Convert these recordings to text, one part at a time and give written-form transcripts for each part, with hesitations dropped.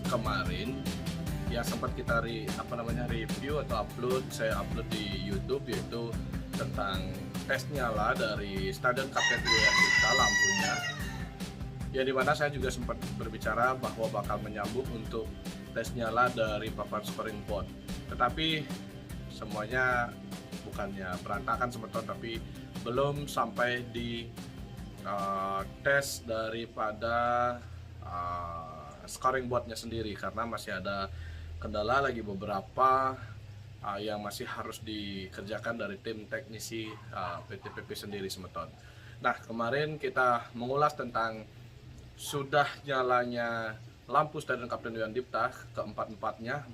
kemarin yang sempat kita review atau saya upload di YouTube, yaitu tentang tes nyala dari stadion Kapten Iwan Dipta lampunya, yang dimana saya juga sempat berbicara bahwa bakal menyambung untuk tes nyala dari papan scoring board, tetapi semuanya bukannya berantakan semeton, tapi belum sampai di tes daripada scoring boardnya sendiri, karena masih ada kendala lagi beberapa yang masih harus dikerjakan dari tim teknisi PTPP sendiri semeton. Nah, kemarin kita mengulas tentang sudah nyalanya lampu Stadion Kapten Iwan Dipta keempat-empatnya,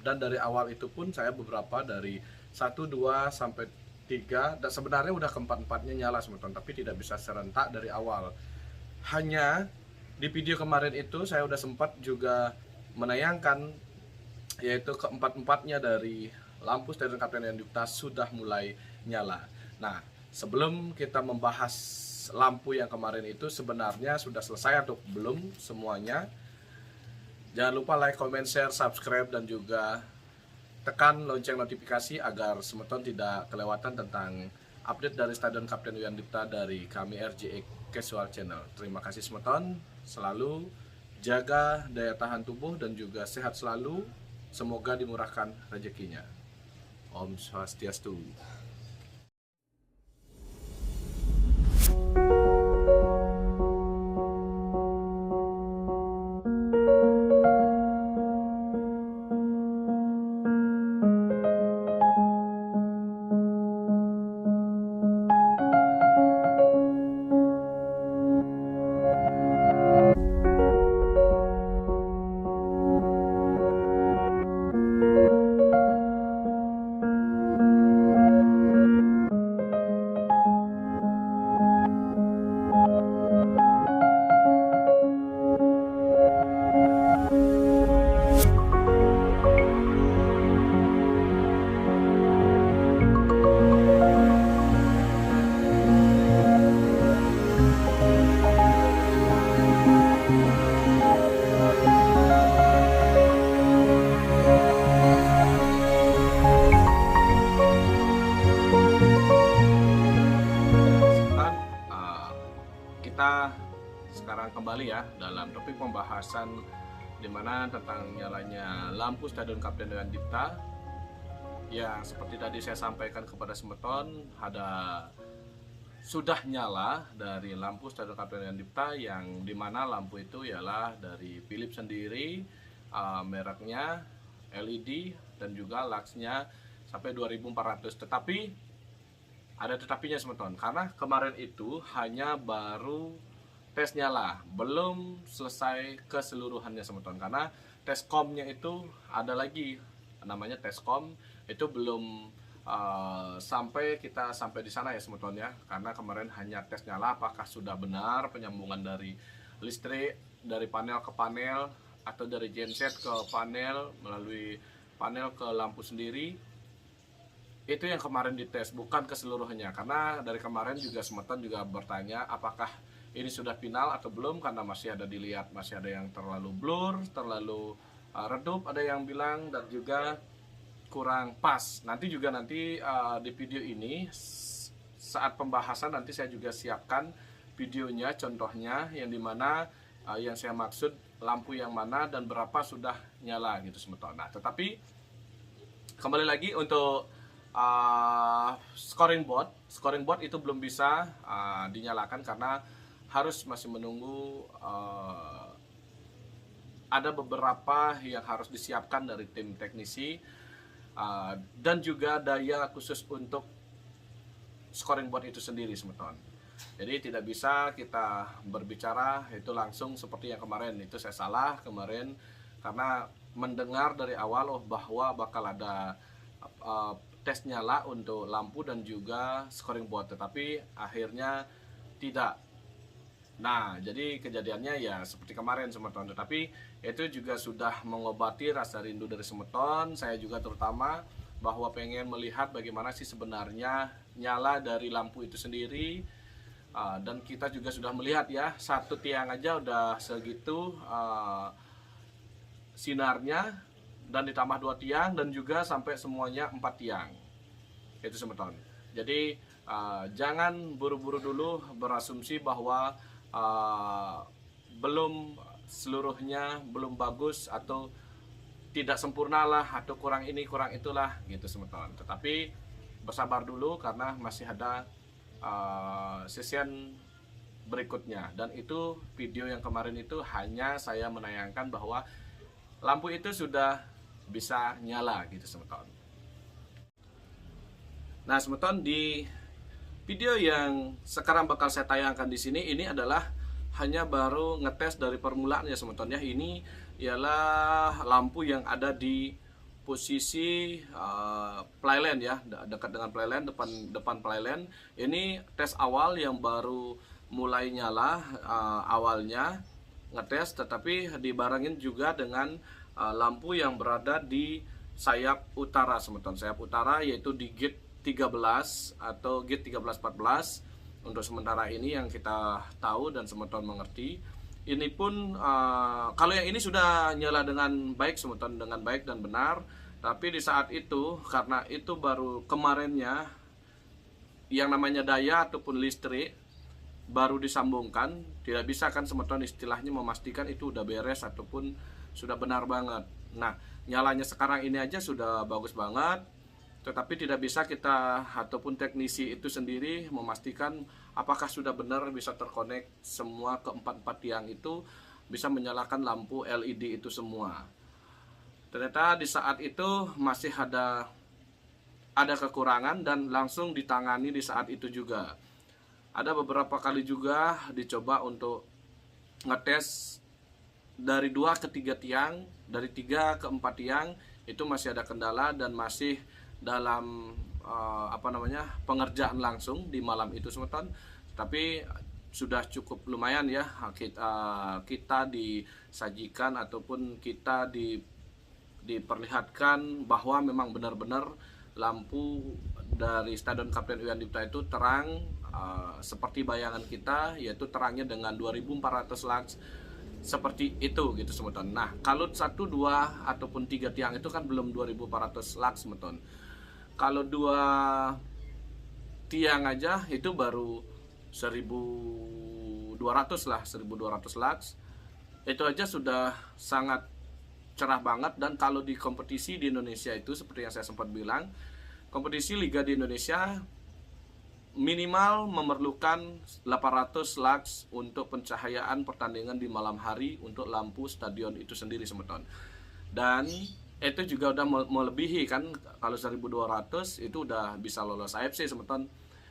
dan dari awal itu pun saya beberapa dari 1, 2 sampai 3, dan sebenarnya udah keempat-empatnya nyala semeton, tapi tidak bisa serentak dari awal. Hanya di video kemarin itu saya udah sempat juga menayangkan, yaitu keempat-empatnya dari lampu Stadion Kapten Iwan Dipta sudah mulai nyala. Nah, sebelum kita membahas lampu yang kemarin itu sebenarnya sudah selesai atau belum semuanya, jangan lupa like, comment, share, subscribe, dan juga tekan lonceng notifikasi agar semeton tidak kelewatan tentang update dari Stadion Kapten Iwan Dipta dari kami RJX Casual Channel. Terima kasih semeton, selalu jaga daya tahan tubuh dan juga sehat selalu. Semoga dimurahkan rezekinya. Om Swastiastu. Kita sekarang kembali ya dalam topik pembahasan dimana tentang nyalanya lampu Stadion Kapten Iwan Dipta, yang seperti tadi saya sampaikan kepada semeton, ada sudah nyala dari lampu Stadion Kapten Iwan Dipta, yang dimana lampu itu ialah dari Philips sendiri, mereknya LED dan juga luxnya sampai 2400. Tetapi ada tetapinya semeton, karena kemarin itu hanya baru tes nyala, belum selesai keseluruhannya semeton, karena tes komnya itu ada lagi namanya tes kom, itu belum sampai di sana ya semeton ya, karena kemarin hanya tes nyala apakah sudah benar penyambungan dari listrik dari panel ke panel atau dari genset ke panel melalui panel ke lampu sendiri. Itu yang kemarin dites, bukan keseluruhannya, karena dari kemarin juga semeton juga bertanya apakah ini sudah final atau belum, karena masih ada dilihat, masih ada yang terlalu blur, terlalu redup, ada yang bilang, dan juga kurang pas. Nanti di video ini saat pembahasan nanti saya juga siapkan videonya, contohnya yang dimana yang saya maksud lampu yang mana dan berapa sudah nyala gitu semeton. Nah, tetapi kembali lagi untuk scoring board itu belum bisa dinyalakan karena harus masih menunggu ada beberapa yang harus disiapkan dari tim teknisi dan juga daya khusus untuk scoring board itu sendiri semeton. Jadi tidak bisa kita berbicara itu langsung seperti yang kemarin. Itu saya salah kemarin karena mendengar dari awal bahwa bakal ada tes nyala untuk lampu dan juga scoring board, tetapi akhirnya tidak. Nah, jadi kejadiannya ya seperti kemarin semeton, tetapi itu juga sudah mengobati rasa rindu dari semeton. Saya juga terutama bahwa pengen melihat bagaimana sih sebenarnya nyala dari lampu itu sendiri. Dan kita juga sudah melihat ya, satu tiang aja udah segitu sinarnya, dan ditambah 2 tiang, dan juga sampai semuanya 4 tiang. Itu semeton. Jadi jangan buru-buru dulu berasumsi bahwa belum seluruhnya belum bagus atau tidak sempurna lah, atau kurang ini kurang itulah gitu semeton. Tetapi bersabar dulu karena masih ada sesian berikutnya, dan itu video yang kemarin itu hanya saya menayangkan bahwa lampu itu sudah bisa nyala gitu semeton. Nah semeton, di video yang sekarang bakal saya tayangkan di sini ini adalah hanya baru ngetes dari permulaan ya semeton ya. Ini ialah lampu yang ada di posisi plyland ya, dekat dengan plyland, depan plyland. Ini tes awal yang baru mulai nyala awalnya ngetes, tetapi dibarengin juga dengan lampu yang berada di sayap utara semeton, sayap utara, yaitu di gate 13 atau gate 1314 untuk sementara ini yang kita tahu dan semeton mengerti. Ini pun kalau yang ini sudah nyala dengan baik semeton, dengan baik dan benar, tapi di saat itu karena itu baru kemarinnya yang namanya daya ataupun listrik baru disambungkan, tidak bisa kan semeton istilahnya memastikan itu udah beres ataupun sudah benar banget. Nah nyalanya sekarang ini aja sudah bagus banget, tetapi tidak bisa kita ataupun teknisi itu sendiri memastikan apakah sudah benar bisa terkonek semua keempat tiang itu bisa menyalakan lampu LED itu semua. Ternyata di saat itu masih ada kekurangan dan langsung ditangani di saat itu juga. Ada beberapa kali juga dicoba untuk ngetes dari 2 ke 3 tiang, dari 3 ke 4 tiang itu masih ada kendala dan masih dalam pengerjaan langsung di malam itu semeton. Tapi sudah cukup lumayan ya kita disajikan ataupun kita diperlihatkan bahwa memang benar-benar lampu dari Stadion Kapten Iwan Dipta itu terang seperti bayangan kita, yaitu terangnya dengan 2400 lux seperti itu gitu semeton. Nah kalau 1, 2 ataupun 3 tiang itu kan belum 2400 lux semeton. Kalau 2 tiang aja itu baru 1200 lah, 1200 lux. Itu aja sudah sangat cerah banget. Dan kalau di kompetisi di Indonesia itu seperti yang saya sempat bilang, kompetisi liga di Indonesia minimal memerlukan 800 lux untuk pencahayaan pertandingan di malam hari untuk lampu stadion itu sendiri semeton. Dan itu juga udah melebihi kan, kalau 1200 itu udah bisa lolos AFC semeton.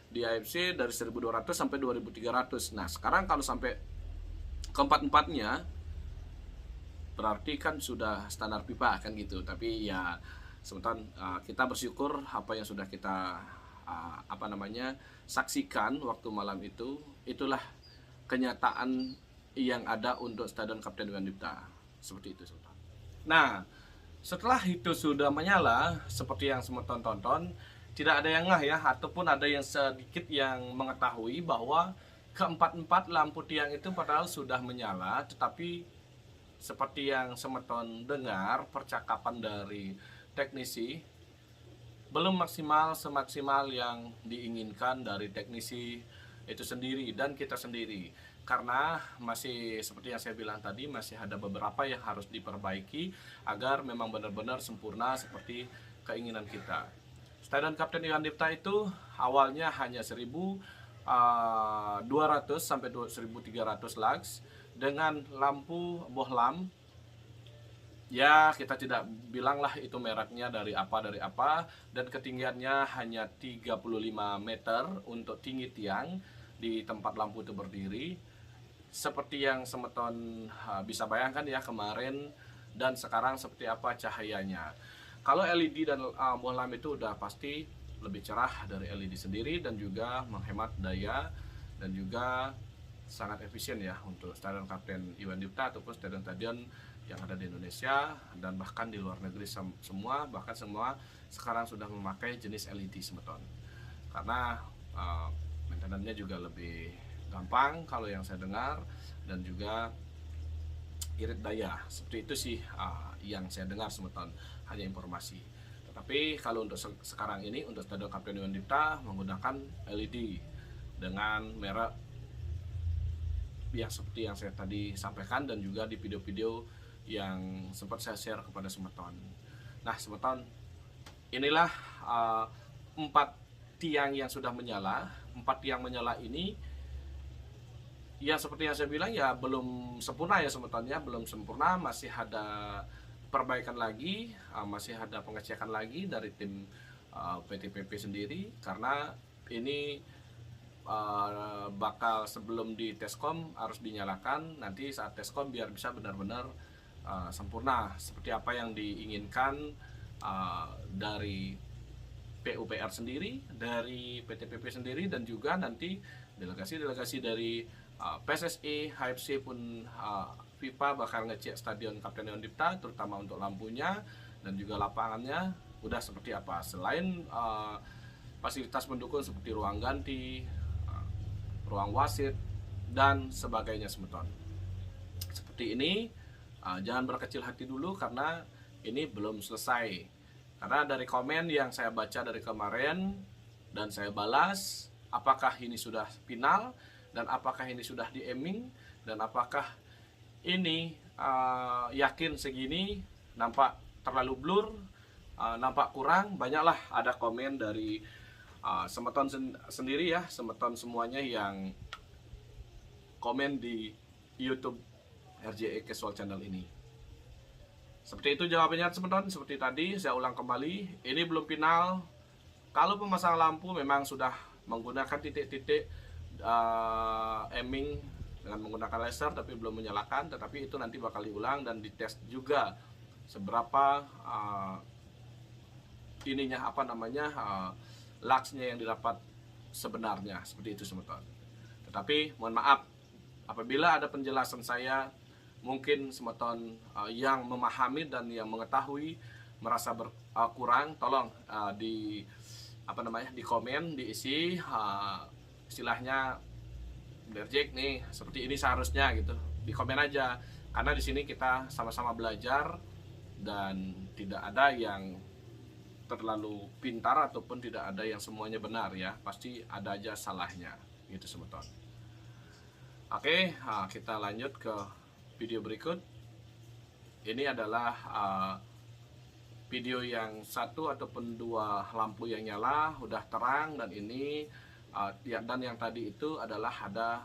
Di AFC dari 1200 sampai 2300. Nah sekarang kalau sampai keempat-empatnya berarti kan sudah standar pipa kan gitu. Tapi ya semeton, kita bersyukur apa yang sudah kita saksikan waktu malam itu, itulah kenyataan yang ada untuk Stadion Kapten Iwan Dipta. Seperti itu semeton. Nah setelah itu sudah menyala seperti yang semeton tonton, tidak ada yang ngeh ya, ataupun ada yang sedikit yang mengetahui bahwa keempat-empat lampu tiang itu padahal sudah menyala, tetapi seperti yang semeton dengar percakapan dari teknisi, belum maksimal semaksimal yang diinginkan dari teknisi itu sendiri dan kita sendiri. Karena masih seperti yang saya bilang tadi, masih ada beberapa yang harus diperbaiki agar memang benar-benar sempurna seperti keinginan kita. Stadion Kapten Iwan Dipta itu awalnya hanya 1200 sampai 1300 lux dengan lampu bohlam. Ya kita tidak bilanglah itu mereknya dari apa, dan ketinggiannya hanya 35 meter untuk tinggi tiang di tempat lampu itu berdiri. Seperti yang semeton bisa bayangkan ya kemarin dan sekarang seperti apa cahayanya. Kalau LED dan bohlam itu udah pasti lebih cerah dari LED sendiri dan juga menghemat daya dan juga sangat efisien ya untuk Stadion Kapten Iwan Dipta ataupun stadion-stadion yang ada di Indonesia dan bahkan di luar negeri semua, bahkan semua sekarang sudah memakai jenis LED semeton. Karena maintenance-nya juga lebih gampang kalau yang saya dengar, dan juga irit daya. Seperti itu sih yang saya dengar semeton, hanya informasi. Tetapi kalau untuk sekarang ini untuk Stadion Kapten Iwan Dipta menggunakan LED dengan merek yang seperti yang saya tadi sampaikan dan juga di video-video yang sempat saya share kepada semeton. Nah semeton, inilah 4 tiang yang sudah menyala. 4 tiang menyala ini ya seperti yang saya bilang ya belum sempurna ya semetonnya, belum sempurna, masih ada perbaikan lagi, masih ada pengecekan lagi dari tim PTPP sendiri, karena ini bakal sebelum di Teskom harus dinyalakan nanti saat Teskom biar bisa benar-benar sempurna seperti apa yang diinginkan dari PUPR sendiri, dari PTPP sendiri, dan juga nanti delegasi-delegasi dari PSSI, HFC pun FIFA bakal ngecek Stadion Kapten Iwan Dipta, terutama untuk lampunya dan juga lapangannya udah seperti apa. Selain fasilitas pendukung seperti ruang ganti, ruang wasit dan sebagainya semeton. Seperti ini, jangan berkecil hati dulu karena ini belum selesai. Karena dari komen yang saya baca dari kemarin dan saya balas, apakah ini sudah final dan apakah ini sudah di-aiming dan apakah ini yakin segini, nampak terlalu blur, nampak kurang. Banyaklah ada komen dari semeton sendiri ya, semeton semuanya yang komen di YouTube RJE Casual Channel ini. Seperti itu jawabannya semeton. Seperti tadi saya ulang kembali, ini belum final. Kalau pemasang lampu memang sudah menggunakan titik-titik aiming dengan menggunakan laser tapi belum menyalakan, tetapi itu nanti bakal diulang dan dites juga seberapa luxnya yang didapat sebenarnya, seperti itu semeton. Tetapi mohon maaf apabila ada penjelasan saya mungkin semeton yang memahami dan yang mengetahui merasa kurang, tolong di komen, diisi istilahnya Berjek nih seperti ini seharusnya gitu, di komen aja, karena di sini kita sama-sama belajar dan tidak ada yang terlalu pintar ataupun tidak ada yang semuanya benar ya, pasti ada aja salahnya gitu semeton. Oke, kita lanjut ke video berikut. Ini adalah video yang 1 ataupun 2 lampu yang nyala udah terang, dan ini dan yang tadi itu adalah ada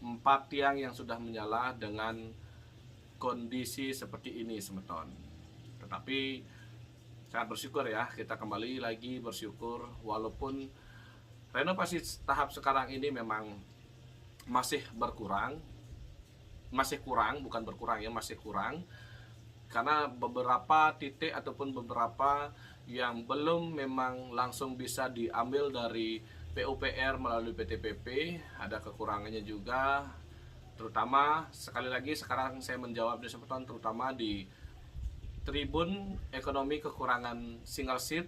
4 tiang yang sudah menyala dengan kondisi seperti ini semeton. Tetapi sangat bersyukur ya, kita kembali lagi bersyukur walaupun renovasi tahap sekarang ini memang masih kurang, bukan berkurang ya, masih kurang, karena beberapa titik ataupun beberapa yang belum memang langsung bisa diambil dari PUPR melalui PTPP, ada kekurangannya juga, terutama sekali lagi sekarang saya menjawab di semeton, terutama di tribun ekonomi kekurangan single seat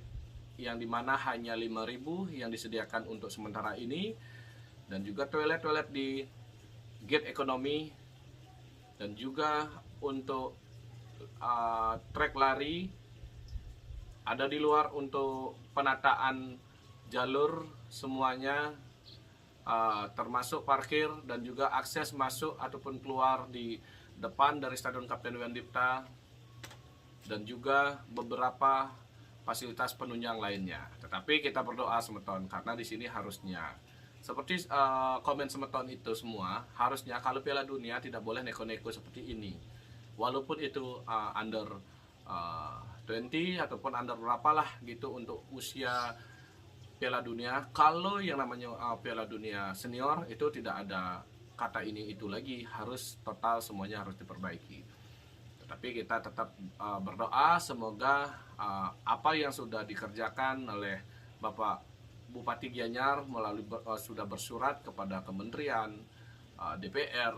yang dimana hanya 5.000 yang disediakan untuk sementara ini, dan juga toilet-toilet di gate ekonomi, dan juga untuk trek lari ada di luar untuk penataan jalur semuanya, termasuk parkir dan juga akses masuk ataupun keluar di depan dari Stadion Kapten Iwan Dipta, dan juga beberapa fasilitas penunjang lainnya. Tetapi kita berdoa semeton, karena di sini harusnya seperti komen semeton itu semua, harusnya kalau Piala Dunia tidak boleh neko-neko seperti ini. Walaupun itu under 20 ataupun under berapalah gitu untuk usia Piala Dunia, kalau yang namanya Piala Dunia senior itu tidak ada kata ini itu lagi, harus total semuanya harus diperbaiki. Tetapi kita tetap berdoa semoga apa yang sudah dikerjakan oleh Bapak Bupati Gianyar melalui sudah bersurat kepada kementerian, DPR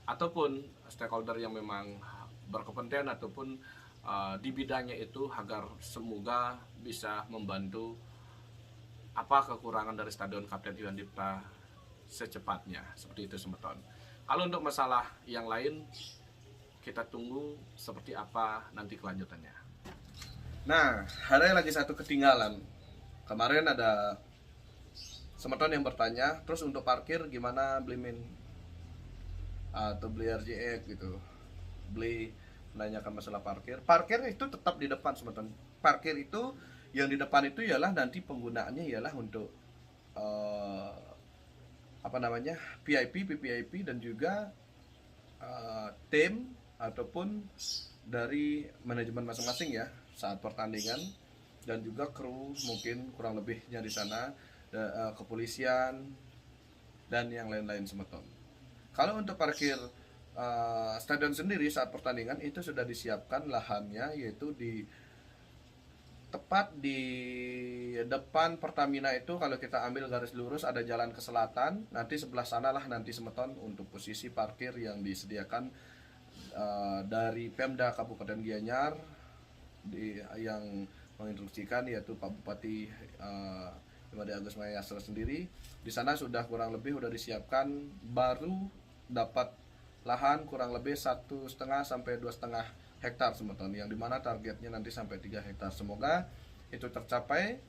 ataupun stakeholder yang memang berkepentingan ataupun di bidangnya itu, agar semoga bisa membantu apa kekurangan dari Stadion Kapten Iwan Dipta secepatnya, seperti itu semeton. Kalau untuk masalah yang lain kita tunggu seperti apa nanti kelanjutannya. Nah, ada lagi satu ketinggalan. Kemarin ada semeton yang bertanya, terus untuk parkir gimana beli min atau beli RJX gitu. Beli menanyakan masalah parkir. Parkir itu tetap di depan semeton. Parkir itu yang di depan itu ialah nanti penggunaannya ialah untuk apa namanya, VIP, VVIP dan juga tim ataupun dari manajemen masing-masing ya saat pertandingan, dan juga kru mungkin kurang lebihnya di sana, kepolisian dan yang lain-lain semeton. Kalau untuk parkir stadion sendiri saat pertandingan itu sudah disiapkan lahannya, yaitu di tepat di depan Pertamina itu. Kalau kita ambil garis lurus ada jalan ke selatan, nanti sebelah sanalah nanti semeton untuk posisi parkir yang disediakan dari Pemda Kabupaten Gianyar yang menginstruksikan, yaitu Pak Bupati Imade Agus Mayastra sendiri. Di sana sudah kurang lebih sudah disiapkan, baru dapat lahan kurang lebih 1,5 sampai 2,5 hektar semeton, yang dimana targetnya nanti sampai 3 hektar. Semoga itu tercapai,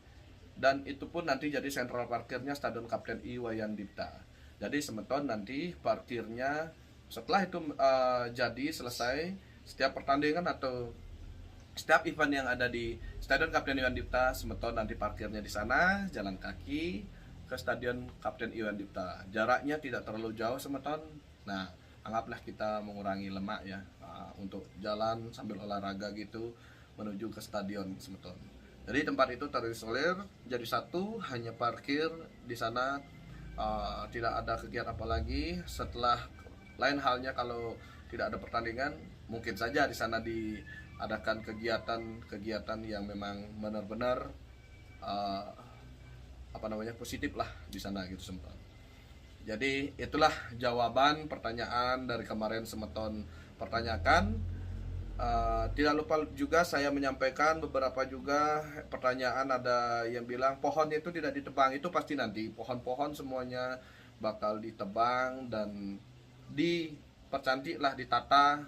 dan itu pun nanti jadi sentral parkirnya Stadion Kapten Iwayan Dipta. Jadi semeton nanti parkirnya setelah itu jadi selesai, setiap pertandingan atau setiap event yang ada di Stadion Kapten Iwan Dipta, semeton nanti parkirnya di sana, jalan kaki ke Stadion Kapten Iwan Dipta. Jaraknya tidak terlalu jauh semeton. Nah, anggaplah kita mengurangi lemak ya, untuk jalan sambil olahraga gitu menuju ke stadion semeton. Jadi tempat itu terisolir jadi satu, hanya parkir di sana, tidak ada kegiatan apa lagi. Setelah lain halnya kalau tidak ada pertandingan, mungkin saja di sana diadakan kegiatan-kegiatan yang memang benar-benar positif lah di sana gitu semeton. Jadi itulah jawaban pertanyaan dari kemarin semeton pertanyakan. Tidak lupa juga saya menyampaikan beberapa juga pertanyaan, ada yang bilang pohonnya itu tidak ditebang. Itu pasti nanti pohon-pohon semuanya bakal ditebang dan dipercantiklah, ditata.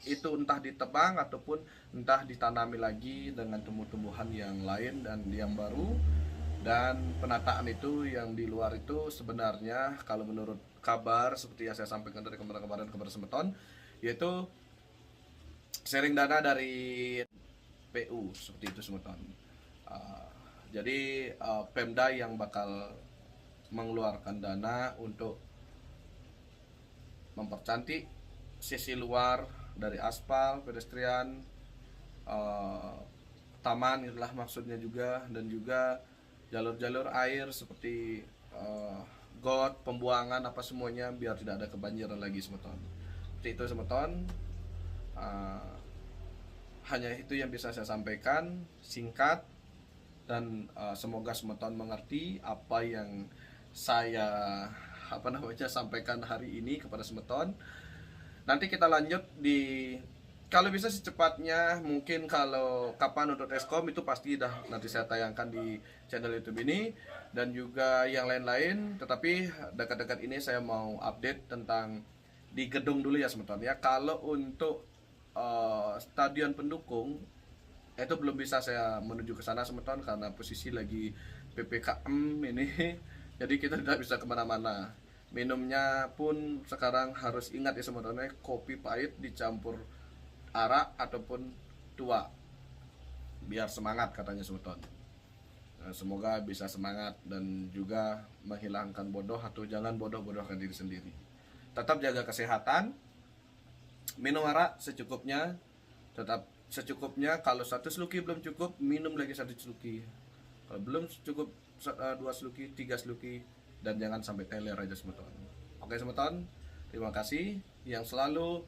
Itu entah ditebang ataupun entah ditanami lagi dengan tumbuh-tumbuhan yang lain dan yang baru. Dan penataan itu yang di luar itu sebenarnya kalau menurut kabar seperti yang saya sampaikan dari kemarin kepada semeton, yaitu sharing dana dari PU seperti itu semeton. Jadi Pemda yang bakal mengeluarkan dana untuk mempercantik sisi luar dari aspal, pedestrian, taman itulah maksudnya juga, dan juga jalur-jalur air seperti got, pembuangan apa semuanya, biar tidak ada kebanjiran lagi semeton. Seperti itu semeton. Hanya itu yang bisa saya sampaikan, singkat, dan semoga semeton mengerti apa yang saya sampaikan hari ini kepada semeton. Nanti kita lanjut di, kalau bisa secepatnya, mungkin kalau kapan untuk Eskom itu pasti dah nanti saya tayangkan di channel YouTube ini dan juga yang lain-lain. Tetapi dekat-dekat ini saya mau update tentang di gedung dulu ya semeton ya. Kalau untuk stadion pendukung itu belum bisa saya menuju ke sana semeton karena posisi lagi PPKM ini. Jadi kita tidak bisa kemana-mana. Minumnya pun sekarang harus ingat ya semeton, kopi pahit dicampur arak ataupun tua, biar semangat katanya semeton. Semoga bisa semangat dan juga menghilangkan bodoh atau jangan bodoh-bodohkan diri sendiri. Tetap jaga kesehatan, minum arak secukupnya, tetap secukupnya. Kalau 1 sluki belum cukup, minum lagi 1 sluki. Kalau belum cukup 2 sluki, 3 sluki, dan jangan sampai teler aja semeton. Oke semeton, terima kasih yang selalu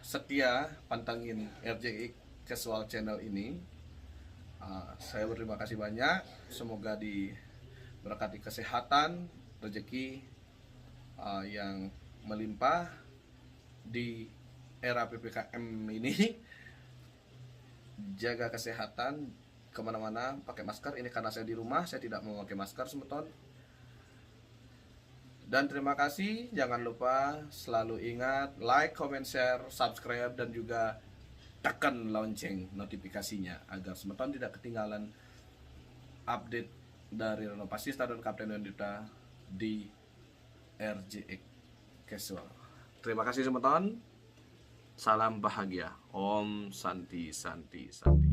setia pantangin RJX Casual Channel ini. Saya berterima kasih banyak. Semoga diberkati kesehatan, rezeki yang melimpah di era PPKM ini. Jaga kesehatan, kemana-mana pakai masker. Ini karena saya di rumah, saya tidak memakai masker semeton. Dan terima kasih, jangan lupa selalu ingat like, comment, share, subscribe, dan juga tekan lonceng notifikasinya agar Semeton tidak ketinggalan update dari renovasi Stadion Kapten Yuda di RJX Casual. Terima kasih Semeton. Salam bahagia. Om Santi Santi Santi.